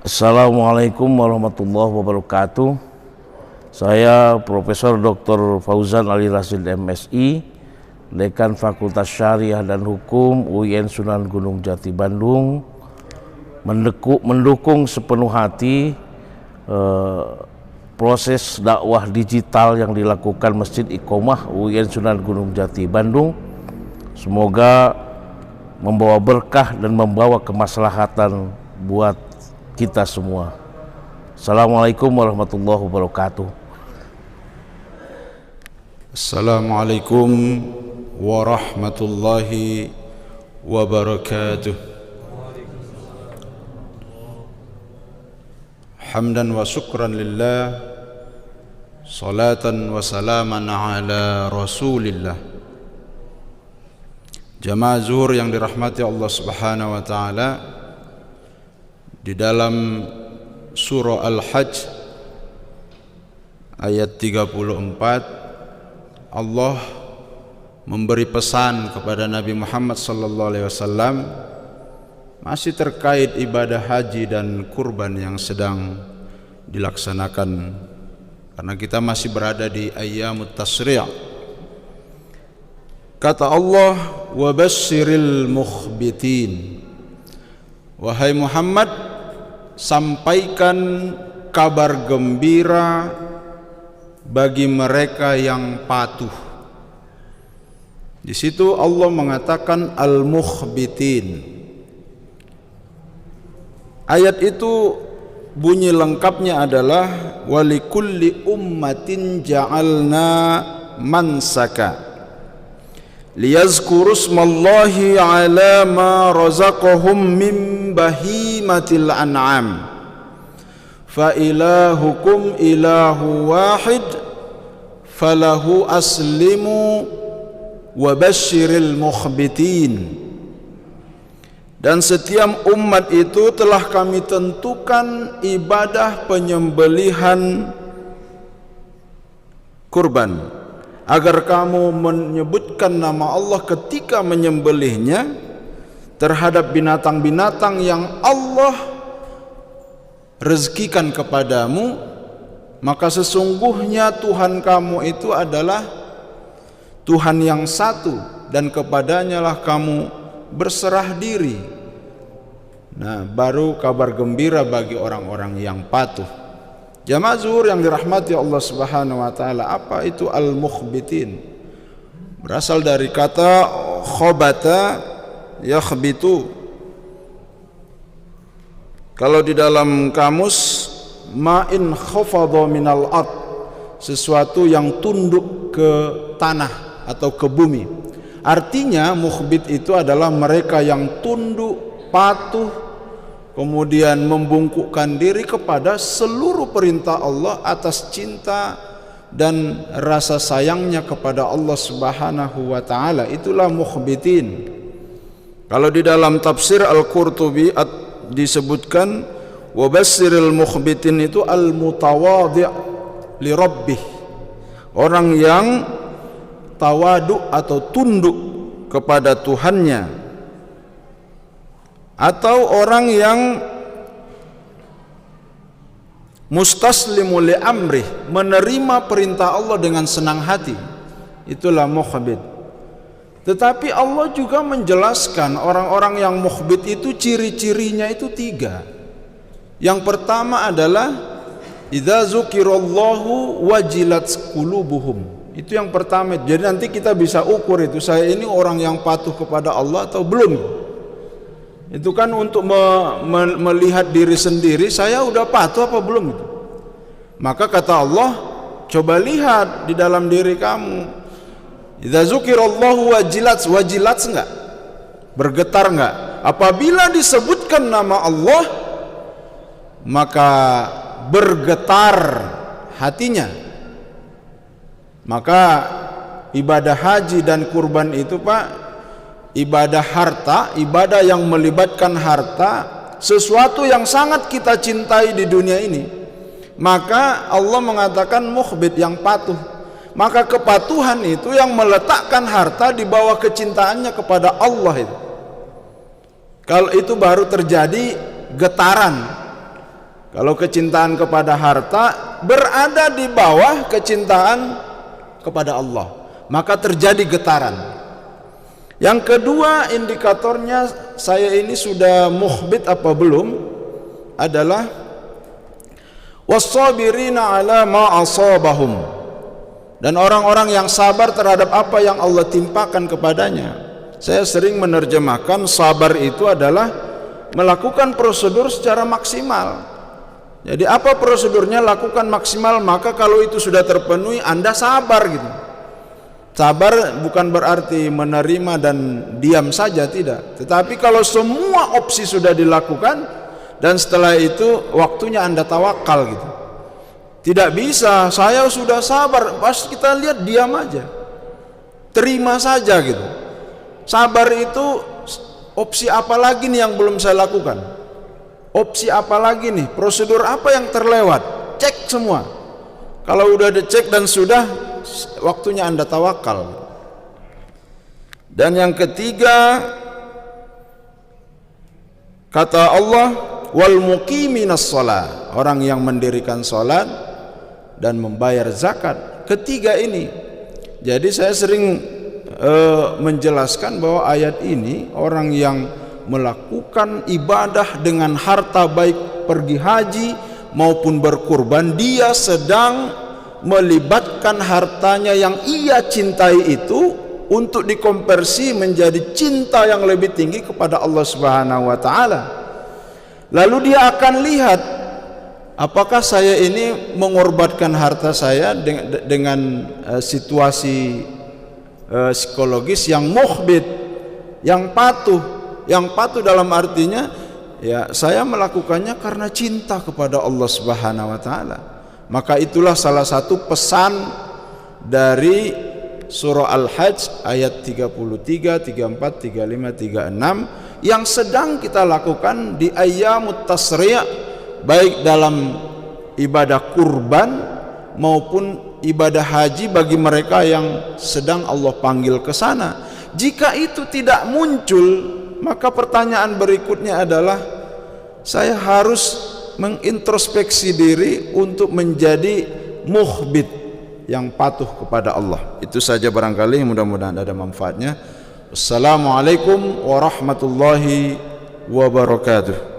Assalamualaikum warahmatullahi wabarakatuh. Saya Profesor Dr. Fauzan Ali Rasyid MSI, Dekan Fakultas Syariah dan Hukum UIN Sunan Gunung Jati Bandung, mendukung sepenuh hati proses dakwah digital yang dilakukan Masjid Iqomah UIN Sunan Gunung Jati Bandung. Semoga membawa berkah dan membawa kemaslahatan buat kita semua. Assalamualaikum warahmatullahi wabarakatuh. Assalamualaikum warahmatullahi wabarakatuh. Hamdan wa syukran lillah, salatan wa salaman ala rasulillah. Jamaah zuhur yang dirahmati Allah Subhanahu wa taala, di dalam surah Al-Hajj ayat 34 Allah memberi pesan kepada Nabi Muhammad SAW masih terkait ibadah haji dan kurban yang sedang dilaksanakan, karena kita masih berada di ayyamut tasyri'. Kata Allah, wa basyiril mukhbitin, wahai Muhammad, sampaikan kabar gembira bagi mereka yang patuh. Di situ Allah mengatakan al-mukhbitin. Ayat itu bunyi lengkapnya adalah walikulli ummatin ja'alna mansaka liyazkuru smallahi ala ma razaqahum min bahimatil an'am fa ilahukum ilahu wahid falahu aslimu wa basyiril mukhbitin. Dan setiap umat itu telah kami tentukan ibadah penyembelihan kurban, agar kamu menyebutkan nama Allah ketika menyembelihnya terhadap binatang-binatang yang Allah rezekikan kepadamu, maka sesungguhnya Tuhan kamu itu adalah Tuhan yang satu, dan kepadanya lah kamu berserah diri. Nah, baru kabar gembira bagi orang-orang yang patuh. Jamaah zuhur yang dirahmati Allah Subhanahu wa taala, apa itu al-mukhbitin? Berasal dari kata khobata yakhbitu. Kalau di dalam kamus, ma'in khafadha minal ard, sesuatu yang tunduk ke tanah atau ke bumi. Artinya mukhbit itu adalah mereka yang tunduk, patuh, kemudian membungkukkan diri kepada seluruh perintah Allah atas cinta dan rasa sayangnya kepada Allah Subhanahu wa taala. Itulah mukhbitin. Kalau di dalam tafsir Al-Qurtubi disebutkan wa basyiril mukhbitin itu al-mutawadhi' li rabbih, orang yang tawadu atau tunduk kepada Tuhannya, atau orang yang mustaslimu li amrih, menerima perintah Allah dengan senang hati. Itulah mukhbit. Tetapi Allah juga menjelaskan orang-orang yang mukhbit itu ciri-cirinya itu 3. Yang pertama adalah idza zukirallahu wajilat qulubuhum. Itu yang pertama. Jadi nanti kita bisa ukur itu, saya ini orang yang patuh kepada Allah atau belum. Itu kan untuk melihat diri sendiri, saya udah patuh apa belum itu. Maka kata Allah, coba lihat di dalam diri kamu. Idza zukirallahu wajilat enggak? Bergetar enggak? Apabila disebutkan nama Allah, maka bergetar hatinya. Maka ibadah haji dan kurban itu, Pak, ibadah harta, ibadah yang melibatkan harta, sesuatu yang sangat kita cintai di dunia ini. Maka Allah mengatakan mukhbit, yang patuh. Maka kepatuhan itu yang meletakkan harta di bawah kecintaannya kepada Allah itu. Kalau itu baru terjadi getaran. Kalau kecintaan kepada harta berada di bawah kecintaan kepada Allah, maka terjadi getaran. Yang kedua indikatornya, saya ini sudah mukhbit apa belum, adalah was-sabirina ala ma asabahum, dan orang-orang yang sabar terhadap apa yang Allah timpakan kepadanya. Saya sering menerjemahkan sabar itu adalah melakukan prosedur secara maksimal. Jadi apa prosedurnya? Lakukan maksimal, maka kalau itu sudah terpenuhi Anda sabar gitu. Sabar bukan berarti menerima dan diam saja, tidak. Tetapi kalau semua opsi sudah dilakukan dan setelah itu waktunya Anda tawakal gitu. Tidak bisa saya sudah sabar, pas kita lihat diam aja, terima saja gitu. Sabar itu opsi apa lagi nih yang belum saya lakukan? Opsi apa lagi nih? Prosedur apa yang terlewat? Cek semua. Kalau udah dicek dan sudah, waktunya Anda tawakal. Dan yang ketiga, kata Allah, wal muqiminas shalah, orang yang mendirikan salat dan membayar zakat. Ketiga ini. Jadi saya sering menjelaskan bahwa ayat ini, orang yang melakukan ibadah dengan harta, baik pergi haji maupun berkurban, dia sedang melibatkan hartanya yang ia cintai itu untuk dikonversi menjadi cinta yang lebih tinggi kepada Allah Subhanahu wa taala. Lalu dia akan lihat, apakah saya ini mengorbankan harta saya dengan situasi psikologis yang mukhbit, yang patuh. Yang patuh dalam artinya, ya saya melakukannya karena cinta kepada Allah Subhanahu wa taala. Maka itulah salah satu pesan dari surah Al-Hajj ayat 33, 34, 35, 36 yang sedang kita lakukan di ayyamut tasri', baik dalam ibadah kurban maupun ibadah haji bagi mereka yang sedang Allah panggil ke sana. Jika itu tidak muncul, maka pertanyaan berikutnya adalah, saya harus mengintrospeksi diri untuk menjadi mukhbit yang patuh kepada Allah. Itu saja barangkali, mudah-mudahan ada manfaatnya. Assalamualaikum warahmatullahi wabarakatuh.